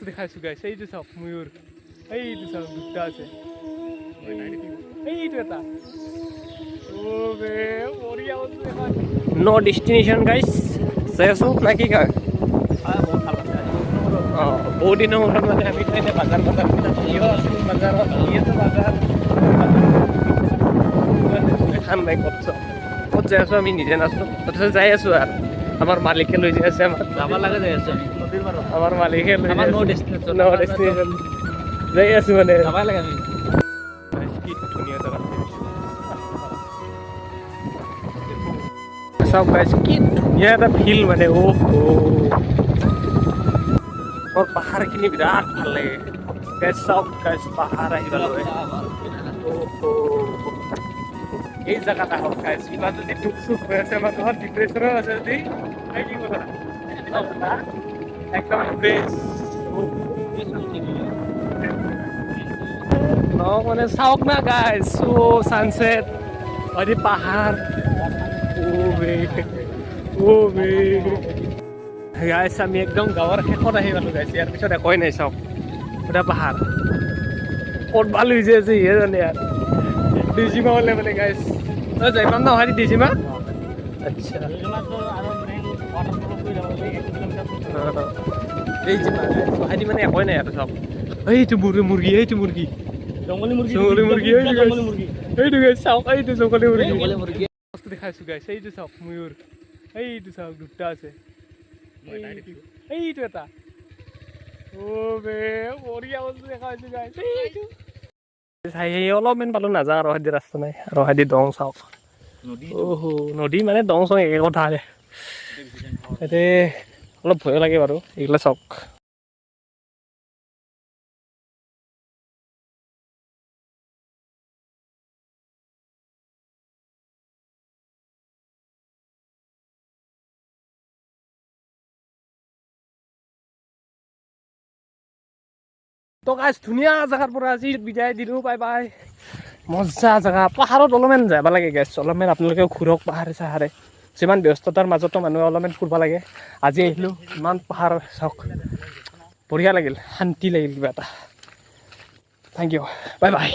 বস্তু দেখাইছো গাইছ এইটো চাওক ময়ূৰ এইটো চাওক দুটা আছে এইটো এটা নো ডেষ্টিনেশ্যন গাইছ চাই আছো না কি কয় বহুত দিনৰ মূৰত মানে আমি এনে বাজাৰ আছিল বাজাৰত বাজাৰ খান নাই ক'ত যাই আছো আমি নিজে নাচো তথাপি যাই আছো আৰু আমাৰ মালিকে লৈ যাই আছে আমাক যাব লাগে যাই আছো আমি আমাৰ মালিকে লৈ আমাৰ নো ডেষ্টিনেশ্যন যাই আছো মানে যাব লাগে আমি কি ধুনীয়া জেগা চাওক গাইছ কি ধুনীয়া এটা ফিল মানে মোৰ পাহাৰখিনি বিৰাট ভাল লাগে গাইছ চাওক গাইছ পাহাৰ আহিব লাগে এই জেগাত আহক গাইছ কিবা যদি দুখ চুখ হৈ আছে আমাৰ ঘৰত ডিপ্ৰেশ্যনো আছে যদি কি কথা একদম ফ্ৰেছ মানে চাওক না গাইছ সানসেট আৰু পাহাৰ গাইছ আমি একদম গাঁৱৰ শেষত আহি পালোঁ গাইছ ইয়াৰ পিছত একোৱেই নাই চাওক গোটেই পাহাৰ ক'ত ভাল হৈছে আছে ইয়ে জানে ইয়াৰ ডিজিমা হ'লে মানে গাইছ যাই পাম নহয় ডিজিমা আচ্ছা এই যে মানে একোৱেই নাই ইয়াতে চাওক এইটো মুৰ্গী জংগলী মুৰ্গী এইটো গাইছ চাওক এইটো জংগলী মুৰ্গী বস্তু দেখাইছো গাইছ এইটো চাওক ময়ূৰ এইটো চাওক দুটা আছে এইটো এটা বস্তু দেখাইছো গাইছ অলপমান পালো নাযাওঁ আৰু হাদি ৰাস্তা নাই আৰু হাদি দং চাওক নদী মানে দং চং একে কথা ইয়াতে অলপ ভয় লাগে বাৰু এইগিলা চাওক তো গাইছ ধুনীয়া জেগাৰ পৰা আজি বিদায় দিলোঁ বাই বাই মজা জেগা পাহাৰত অলপমান যাব লাগে গাইছ অলপমান আপোনালোকে ঘূৰক পাহাৰে চাহাৰে যিমান ব্যস্ততাৰ মাজতো মানুহে অলপমান ফুৰিব লাগে আজি আহিলোঁ ইমান পাহাৰ চাওক বঢ়িয়া লাগিল শান্তি লাগিল কিবা এটা থেংক ইউ বাই বাই